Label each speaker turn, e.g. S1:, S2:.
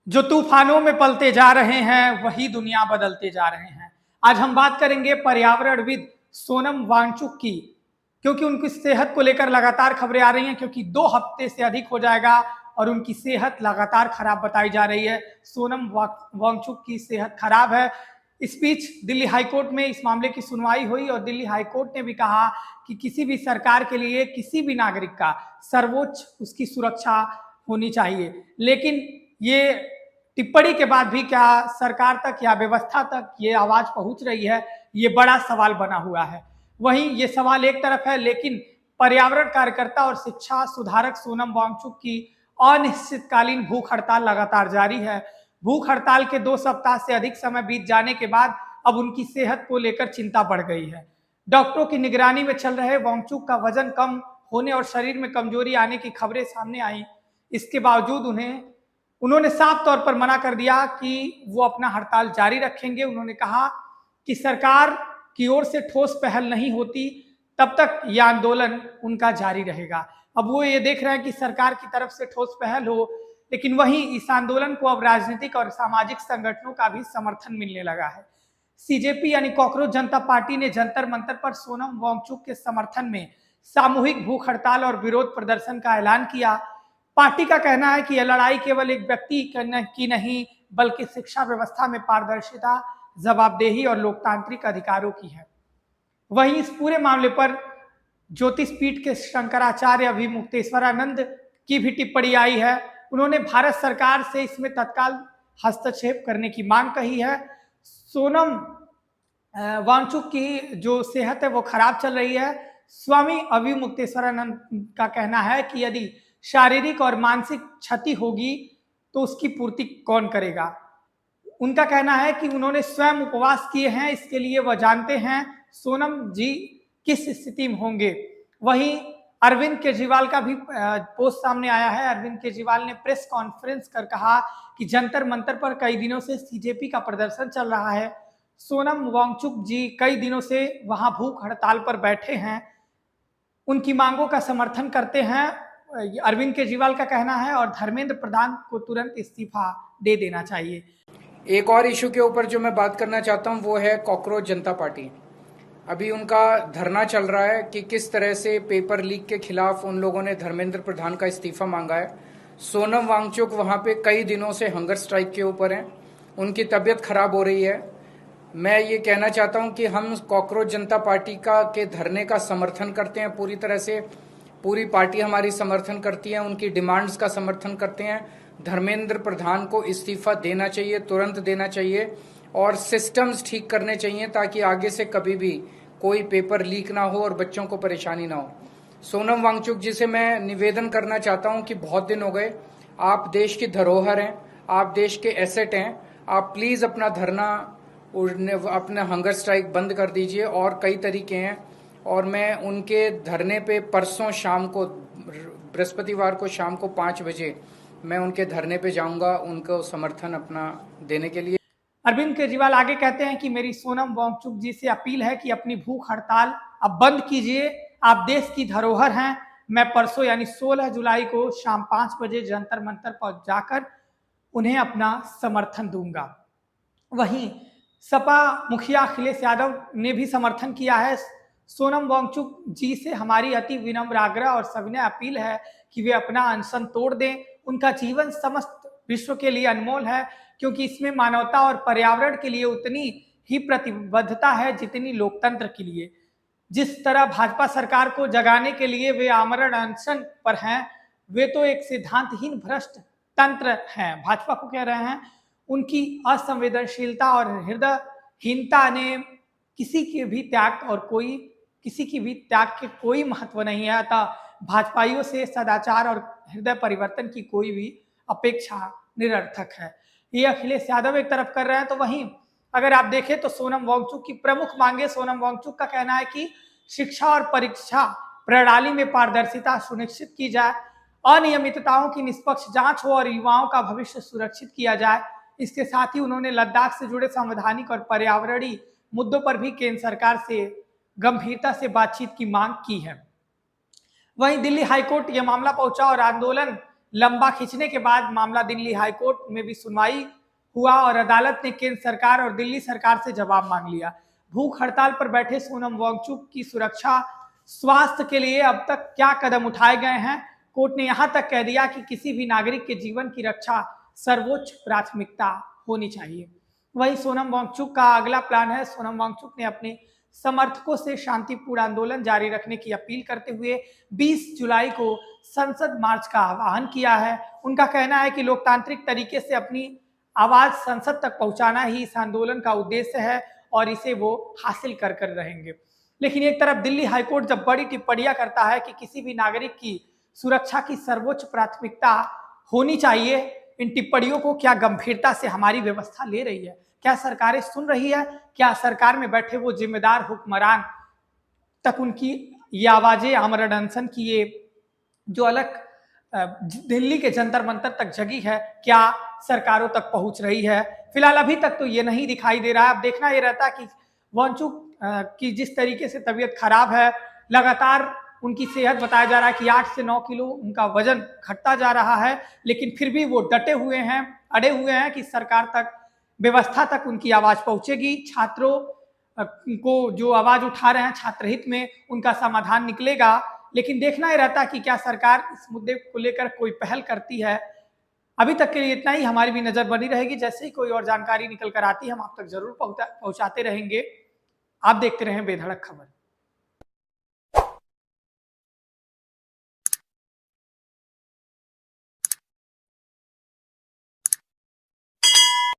S1: जो तूफानों में पलते जा रहे हैं वही दुनिया बदलते जा रहे हैं। आज हम बात करेंगे पर्यावरणविद सोनम वांगचुक की, क्योंकि उनकी सेहत को लेकर लगातार खबरें आ रही हैं, क्योंकि 2 हफ्ते से अधिक हो जाएगा और उनकी सेहत लगातार खराब बताई जा रही है। सोनम वांगचुक की सेहत खराब है। इस बीच दिल्ली हाईकोर्ट में इस मामले की सुनवाई हुई और दिल्ली हाईकोर्ट ने भी कहा कि किसी भी सरकार के लिए किसी भी नागरिक का सर्वोच्च उसकी सुरक्षा होनी चाहिए। लेकिन ये टिप्पणी के बाद भी क्या सरकार तक या व्यवस्था तक ये आवाज पहुंच रही है, ये बड़ा सवाल बना हुआ है। वहीं ये सवाल एक तरफ है, लेकिन पर्यावरण कार्यकर्ता और शिक्षा सुधारक सोनम वांगचुक की अनिश्चितकालीन भूख हड़ताल लगातार जारी है। भूख हड़ताल के 2 सप्ताह से अधिक समय बीत जाने के बाद अब उनकी सेहत को लेकर चिंता बढ़ गई है। डॉक्टरों की निगरानी में चल रहे वांगचुक का वजन कम होने और शरीर में कमजोरी आने की खबरें सामने आई। इसके बावजूद उन्होंने साफ तौर पर मना कर दिया कि वो अपना हड़ताल जारी रखेंगे। उन्होंने कहा कि सरकार की ओर से ठोस पहल नहीं होती तब तक यह आंदोलन उनका जारी रहेगा। अब वो ये देख रहे हैं कि सरकार की तरफ से ठोस पहल हो, लेकिन वहीं इस आंदोलन को अब राजनीतिक और सामाजिक संगठनों का भी समर्थन मिलने लगा है। सीजेपी यानी कॉकरोच जनता पार्टी ने जंतर मंतर पर सोनम वांगचुक के समर्थन में सामूहिक भूख हड़ताल और विरोध प्रदर्शन का ऐलान किया। पार्टी का कहना है कि यह लड़ाई केवल एक व्यक्ति की नहीं, बल्कि शिक्षा व्यवस्था में पारदर्शिता, जवाबदेही और लोकतांत्रिक अधिकारों की है। वहीं इस पूरे मामले पर ज्योतिष पीठ के शंकराचार्य अभिमुक्तेश्वरानंद की भी टिप्पणी आई है। उन्होंने भारत सरकार से इसमें तत्काल हस्तक्षेप करने की मांग कही है। सोनम वांगचुक की जो सेहत है वो खराब चल रही है। स्वामी अभिमुक्तेश्वरानंद का कहना है कि यदि शारीरिक और मानसिक क्षति होगी तो उसकी पूर्ति कौन करेगा। उनका कहना है कि उन्होंने स्वयं उपवास किए हैं, इसके लिए वह जानते हैं सोनम जी किस स्थिति में होंगे। वहीं अरविंद केजरीवाल का भी पोस्ट सामने आया है। अरविंद केजरीवाल ने प्रेस कॉन्फ्रेंस कर कहा कि जंतर मंतर पर कई दिनों से सीजेपी का प्रदर्शन चल रहा है। सोनम वांगचुक जी कई दिनों से वहां भूख हड़ताल पर बैठे हैं, उनकी मांगों का समर्थन करते हैं, अरविंद केजरीवाल का कहना है, और धर्मेंद्र प्रधान को तुरंत इस्तीफा दे देना चाहिए।
S2: एक और इशू के ऊपर जो मैं बात करना चाहता हूं वो है कॉकरोच जनता पार्टी। अभी उनका धरना चल रहा है कि किस तरह से पेपर लीक के खिलाफ उन लोगों ने धर्मेंद्र प्रधान का इस्तीफा मांगा है। सोनम वांगचुक वहां पे कई दिनों से हंगर स्ट्राइक के ऊपर हैं, उनकी तबीयत खराब हो रही है। मैं ये कहना चाहता हूं कि हम कॉकरोच जनता पार्टी के धरने का समर्थन करते हैं पूरी तरह से। पूरी पार्टी हमारी समर्थन करती है, उनकी डिमांड्स का समर्थन करते हैं। धर्मेंद्र प्रधान को इस्तीफा देना चाहिए, तुरंत देना चाहिए, और सिस्टम्स ठीक करने चाहिए ताकि आगे से कभी भी कोई पेपर लीक ना हो और बच्चों को परेशानी ना हो। सोनम वांगचुक जी से मैं निवेदन करना चाहता हूं कि बहुत दिन हो गए, आप देश की धरोहर हैं, आप देश के एसेट हैं, आप प्लीज अपना धरना, अपना हंगर स्ट्राइक बंद कर दीजिए। और कई तरीके हैं, और मैं उनके धरने पे परसों शाम को, बृहस्पतिवार को शाम को 5 बजे मैं उनके धरने पे जाऊंगा उनको समर्थन अपना देने के लिए।
S1: अरविंद केजरीवाल आगे कहते हैं कि मेरी सोनम वांगचुक जी से अपील है कि अपनी भूख हड़ताल अब बंद कीजिए, आप देश की धरोहर हैं। मैं परसों यानी 16 जुलाई को शाम 5 बजे जंतर मंतर पर जाकर उन्हें अपना समर्थन दूंगा। वहीं सपा मुखिया अखिलेश यादव ने भी समर्थन किया है। सोनम वांगचुक जी से हमारी अति विनम्र आग्रह और सविनय अपील है कि वे अपना अनशन तोड़ दें। उनका जीवन समस्त विश्व के लिए अनमोल है, क्योंकि इसमें मानवता और पर्यावरण के लिए उतनी ही प्रतिबद्धता है जितनी लोकतंत्र के लिए। जिस तरह भाजपा सरकार को जगाने के लिए वे आमरण अनशन पर हैं, वे तो एक सिद्धांतहीन भ्रष्ट तंत्र हैं, भाजपा को कह रहे हैं। उनकी असंवेदनशीलता और हृदयहीनता ने किसी के भी त्याग के कोई महत्व नहीं है। अतः भाजपाइयों से सदाचार और हृदय परिवर्तन की कोई भी अपेक्षा निरर्थक है। ये अखिलेश यादव एक तरफ कर रहे हैं, तो वहीं अगर आप देखें तो सोनम वांगचुक की प्रमुख मांगे, सोनम वांगचुक का कहना है कि शिक्षा और परीक्षा प्रणाली में पारदर्शिता सुनिश्चित की जाए, अनियमितताओं की निष्पक्ष जांच हो और युवाओं का भविष्य सुरक्षित किया जाए। इसके साथ ही उन्होंने लद्दाख से जुड़े संवैधानिक और पर्यावरणीय मुद्दों पर भी केंद्र सरकार से गंभीरता से बातचीत की मांग की है। वहीं दिल्ली हाईकोर्ट यह मामला पहुंचा और आंदोलन लंबा खींचने के बाद मामला दिल्ली हाईकोर्ट में भी सुनवाई हुआ और अदालत ने केंद्र सरकार और दिल्ली सरकार से जवाब मांग लिया। भूख हड़ताल पर बैठे सोनम वांगचुक की सुरक्षा स्वास्थ्य के लिए अब तक क्या कदम उठाए गए हैं? कोर्ट ने यहां तक कह दिया कि किसी भी नागरिक के जीवन की रक्षा सर्वोच्च प्राथमिकता होनी चाहिए। वही सोनम वांगचुक का अगला प्लान है। सोनम वांगचुक ने अपने समर्थकों से शांतिपूर्ण आंदोलन जारी रखने की अपील करते हुए 20 जुलाई को संसद मार्च का आह्वान किया है। उनका कहना है कि लोकतांत्रिक तरीके से अपनी आवाज संसद तक पहुंचाना ही इस आंदोलन का उद्देश्य है और इसे वो हासिल कर रहेंगे। लेकिन एक तरफ दिल्ली हाईकोर्ट जब बड़ी टिप्पणियां करता है कि किसी भी नागरिक की सुरक्षा की सर्वोच्च प्राथमिकता होनी चाहिए, इन टिप्पणियों को क्या गंभीरता से हमारी व्यवस्था ले रही है? क्या सरकारें सुन रही है? क्या सरकार में बैठे वो जिम्मेदार हुक्मरान तक उनकी ये आवाजें, आमरण अनशन की ये जो अलग दिल्ली के जंतर मंतर तक जगी है, क्या सरकारों तक पहुंच रही है? फिलहाल अभी तक तो ये नहीं दिखाई दे रहा है। अब देखना ये रहता है कि वांगचुक की जिस तरीके से तबीयत खराब है, लगातार उनकी सेहत बताया जा रहा है कि 8 से 9 किलो उनका वजन घटता जा रहा है, लेकिन फिर भी वो डटे हुए हैं, अड़े हुए हैं कि सरकार तक, व्यवस्था तक उनकी आवाज पहुंचेगी। छात्रों को जो आवाज उठा रहे हैं छात्र हित में, उनका समाधान निकलेगा। लेकिन देखना ही रहता है कि क्या सरकार इस मुद्दे को लेकर कोई पहल करती है। अभी तक के लिए इतना ही। हमारी भी नजर बनी रहेगी, जैसे ही कोई और जानकारी निकल कर आती है हम आप तक जरूर पहुंचाते रहेंगे। आप देखते रहें बेधड़क खबर।